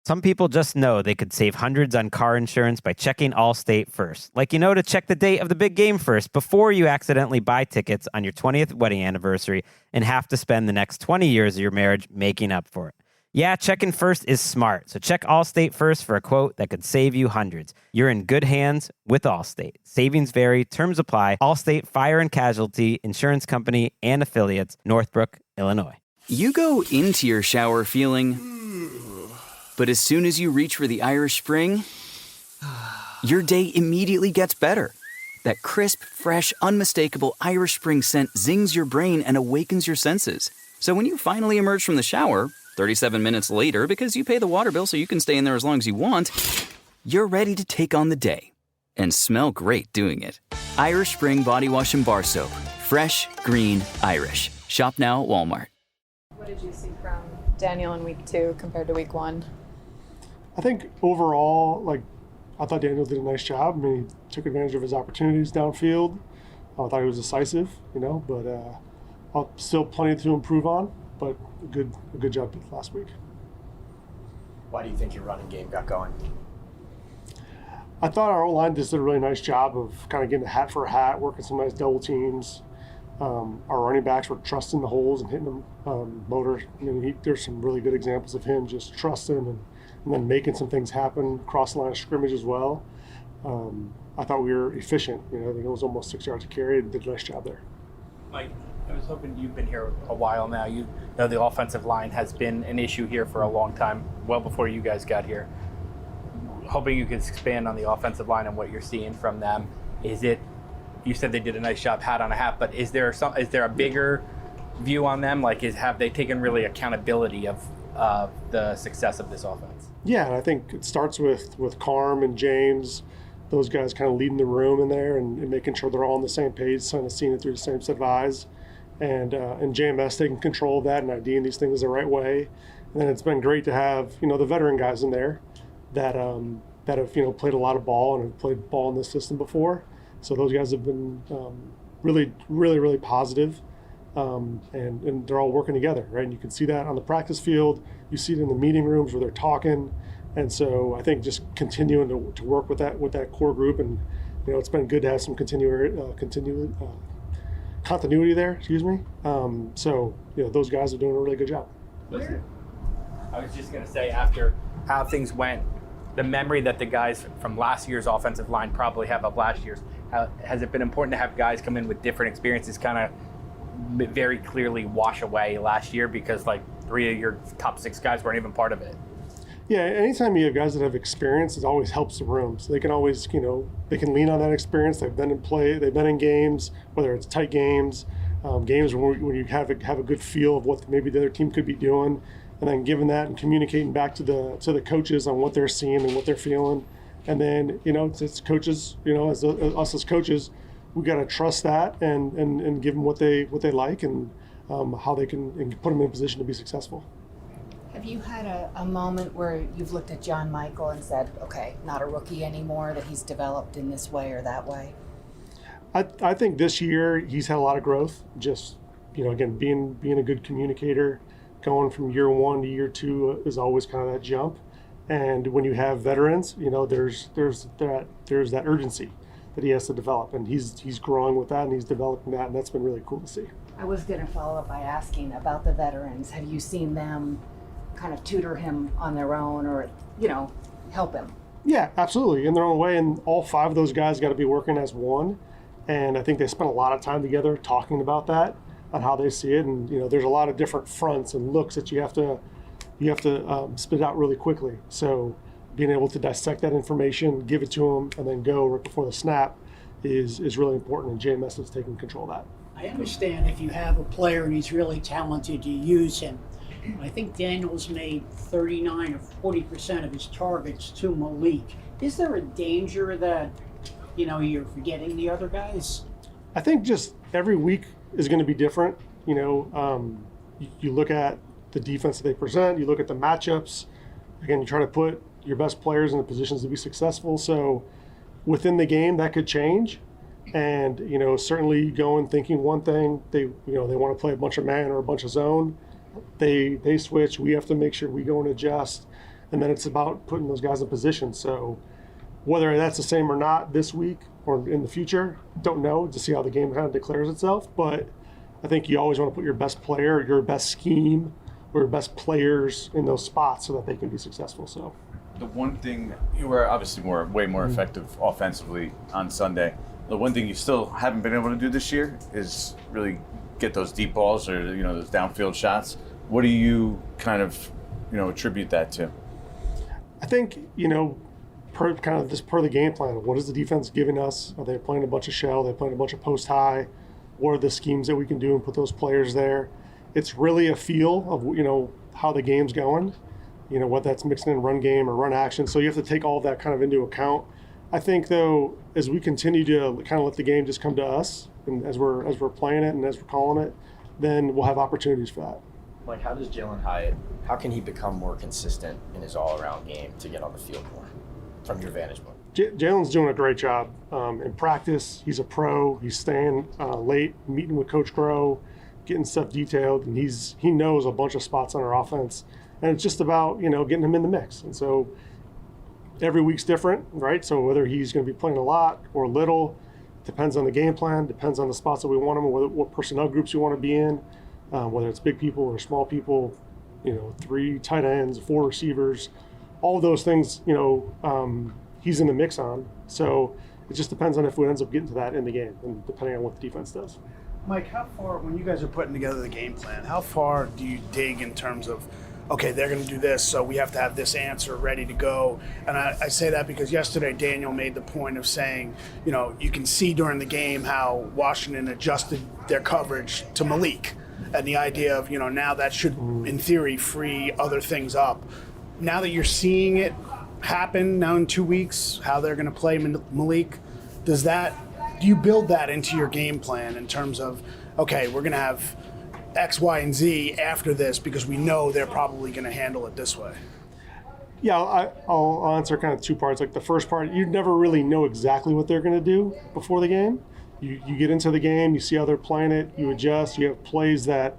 Some people just know they could save hundreds on car insurance by checking Allstate first. Like to check the date of the big game first before you accidentally buy tickets on your 20th wedding anniversary and have to spend the next 20 years of your marriage making up for it. Yeah, checking first is smart. So check Allstate first for a quote that could save you hundreds. You're in good hands with Allstate. Savings vary. Terms apply. Allstate Fire and Casualty Insurance Company and Affiliates, Northbrook, Illinois. You go into your shower feeling, but as soon as you reach for the Irish Spring, your day immediately gets better. That crisp, fresh, unmistakable Irish Spring scent zings your brain and awakens your senses. So when you finally emerge from the shower, 37 minutes later, because you pay the water bill so you can stay in there as long as you want, you're ready to take on the day and smell great doing it. Irish Spring Body Wash and Bar Soap. Fresh, green, Irish. Shop now at Walmart. What did you see from Daniel in week 2 compared to week 1? I think overall, I thought Daniel did a nice job. I mean, he took advantage of his opportunities downfield. I thought he was decisive, but still plenty to improve on, but a good job last week. Why do you think your running game got going? I thought our O-line just did a really nice job of kind of getting a hat for a hat, working some nice double teams. Our running backs were trusting the holes and hitting them motor. There's some really good examples of him just trusting and then making some things happen across the line of scrimmage as well. I thought we were efficient. I think it was almost 6 yards a carry and did a nice job there. Mike, I was hoping, you've been here a while now. You know the offensive line has been an issue here for a long time, well before you guys got here. Hoping you could expand on the offensive line and what you're seeing from them. You said they did a nice job, hat on a hat, but is there a bigger view on them? Have they taken really accountability of the success of this offense? Yeah, and I think it starts with Carm and James, those guys kind of leading the room in there and making sure they're all on the same page, kind of seeing it through the same set of eyes. And JMS taking control of that and IDing these things the right way. And then it's been great to have, the veteran guys in there that have, played a lot of ball and have played ball in this system before. So those guys have been really, really, really positive. And they're all working together, right? And you can see that on the practice field. You see it in the meeting rooms where they're talking. And so I think just continuing to work with that core group, and it's been good to have some continuity there. Excuse me. So those guys are doing a really good job. I was just going to say, after how things went, the memory that the guys from last year's offensive line probably have of last year's, has it been important to have guys come in with different experiences kind of very clearly wash away last year because 3 of your top 6 guys weren't even part of it? Yeah, anytime you have guys that have experience, it always helps the room. So they can always, they can lean on that experience. They've been in play, they've been in games, whether it's tight games, games when you have a good feel of what maybe the other team could be doing, and then giving that and communicating back to the coaches on what they're seeing and what they're feeling. And then, it's coaches, as us as coaches, we got to trust that and give them what they like and how they can and put them in a position to be successful. Have you had a moment where you've looked at John Michael and said, okay, not a rookie anymore, that he's developed in this way or that way? I think this year he's had a lot of growth. Just, again, being a good communicator, going from year 1 to year 2 is always kind of that jump. And when you have veterans, there's that urgency that he has to develop, and he's growing with that and he's developing that, and that's been really cool to see. I was going to follow up by asking about the veterans. Have you seen them kind of tutor him on their own or, help him? Yeah, absolutely, in their own way, and all 5 of those guys got to be working as one, and I think they spent a lot of time together talking about that, on how they see it, and there's a lot of different fronts and looks that you have to spit out really quickly. So being able to dissect that information, give it to them, and then go right before the snap is really important, and JMS is taking control of that. I understand if you have a player and he's really talented, you use him. I think Daniel's made 39 or 40% of his targets to Malik. Is there a danger that, you're forgetting the other guys? I think just every week is going to be different. You look at the defense that they present, you look at the matchups. Again, you try to put your best players in the positions to be successful. So within the game, that could change. And, certainly going thinking one thing, they want to play a bunch of man or a bunch of zone. They switch. We have to make sure we go and adjust. and then it's about putting those guys in position. So whether that's the same or not this week or in the future, don't know, to see how the game kind of declares itself. But I think you always want to put your best player, your best scheme, or your best players in those spots so that they can be successful. So the one thing, you were obviously way more effective offensively on Sunday. The one thing you still haven't been able to do this year is really get those deep balls or those downfield shots. What do you kind of attribute that to? I think per the game plan. What is the defense giving us? Are they playing a bunch of shell? Are they playing a bunch of post high? What are the schemes that we can do and put those players there? It's really a feel of how the game's going. What that's mixing in run game or run action. So you have to take all of that kind of into account. I think though, as we continue to kind of let the game just come to us, and as we're playing it and as we're calling it, then we'll have opportunities for that. Like, how does Jalen Hyatt, how can he become more consistent in his all-around game to get on the field more, from your vantage point? Jalen's doing a great job in practice. He's a pro. He's staying late, meeting with Coach Groh, getting stuff detailed, and he knows a bunch of spots on our offense. And it's just about getting him in the mix. And so every week's different, right? So whether he's going to be playing a lot or little, depends on the game plan, depends on the spots that we want him, what personnel groups we want to be in, whether it's big people or small people, 3 tight ends, 4 receivers, all of those things, he's in the mix on. So it just depends on if we ends up getting to that in the game, and depending on what the defense does. Mike, how far, when you guys are putting together the game plan, how far do you dig in terms of, okay, they're going to do this, so we have to have this answer ready to go? And I say that because yesterday Daniel made the point of saying, you can see during the game how Washington adjusted their coverage to Malik. And the idea of, now that should, in theory, free other things up. Now that you're seeing it happen now in 2 weeks, how they're going to play Malik, do you build that into your game plan in terms of, okay, we're going to have X, Y, and Z after this because we know they're probably going to handle it this way? Yeah, I'll answer kind of 2 parts. Like the first part, you never really know exactly what they're going to do before the game. You get into the game, you see how they're playing it, you adjust, you have plays that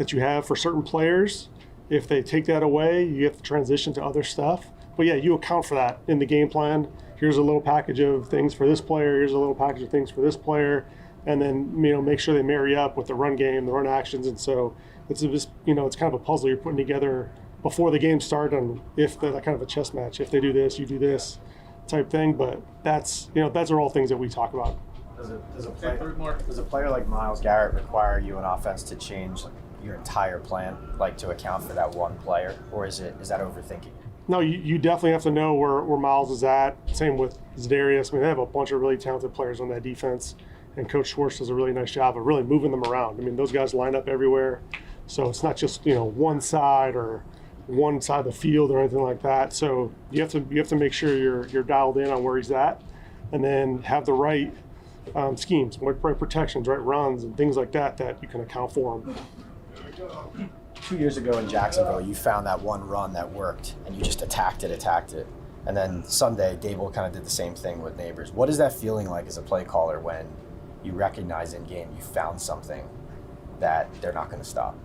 you have for certain players. If they take that away, you have to transition to other stuff. But yeah, you account for that in the game plan. Here's a little package of things for this player, here's a little package of things for this player, and then make sure they marry up with the run game, the run actions. And so it's just, it's kind of a puzzle you're putting together before the game starts, on if they're kind of a chess match. If they do this, you do this type thing. But that's are all things that we talk about. Does a player like Myles Garrett require you an offense to change your entire plan, like to account for that one player, or is that overthinking? No, you definitely have to know where Myles is at. Same with Zadarius. I mean, they have a bunch of really talented players on that defense, and Coach Schwartz does a really nice job of really moving them around. I mean, those guys line up everywhere, so it's not just one side or one side of the field or anything like that. So you have to make sure you're dialed in on where he's at, and then have the right schemes, right protections, right runs, and things like that you can account for him. 2 years ago in Jacksonville, you found that one run that worked, and you just attacked it. And then Sunday, Dable kind of did the same thing with Neighbors. What is that feeling like as a play caller when you recognize in game you found something that they're not going to stop?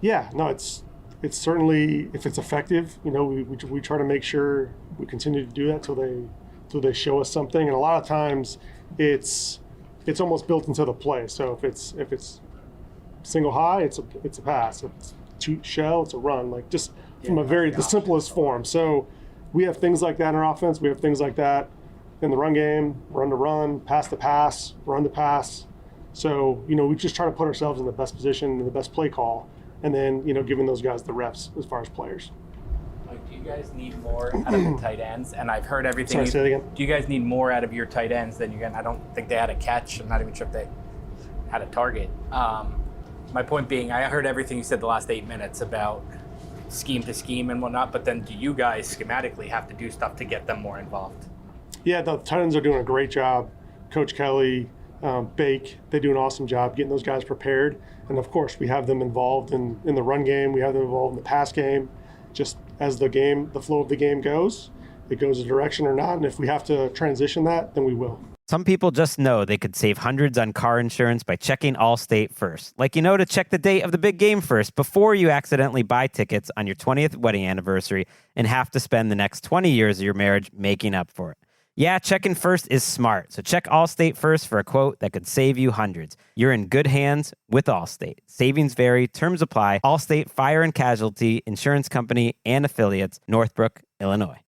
Yeah, no, it's certainly, if it's effective, we try to make sure we continue to do that till they show us something. And a lot of times it's almost built into the play. So if it's single high, it's a pass. If it's two shell, it's a run. Like just from the simplest form. So we have things like that in our offense. We have things like that in the run game, run to run, pass to pass, run to pass. So we just try to put ourselves in the best position and the best play call, and then giving those guys the reps as far as players. Like, do you guys need more out of the tight ends? And I've heard everything. Sorry, say that again. Do you guys need more out of your tight ends than you get? I don't think they had a catch. I'm not even sure if they had a target. My point being, I heard everything you said the last 8 minutes about scheme to scheme and whatnot, but then do you guys schematically have to do stuff to get them more involved? Yeah, the tight ends are doing a great job. Coach Kelly, Bake, they do an awesome job getting those guys prepared. And of course, we have them involved in the run game. We have them involved in the pass game. Just as the flow of the game goes, it goes a direction or not. And if we have to transition that, then we will. Some people just know they could save hundreds on car insurance by checking Allstate first. Like to check the date of the big game first before you accidentally buy tickets on your 20th wedding anniversary and have to spend the next 20 years of your marriage making up for it. Yeah, checking first is smart. So check Allstate first for a quote that could save you hundreds. You're in good hands with Allstate. Savings vary, terms apply. Allstate Fire and Casualty Insurance Company and Affiliates, Northbrook, Illinois.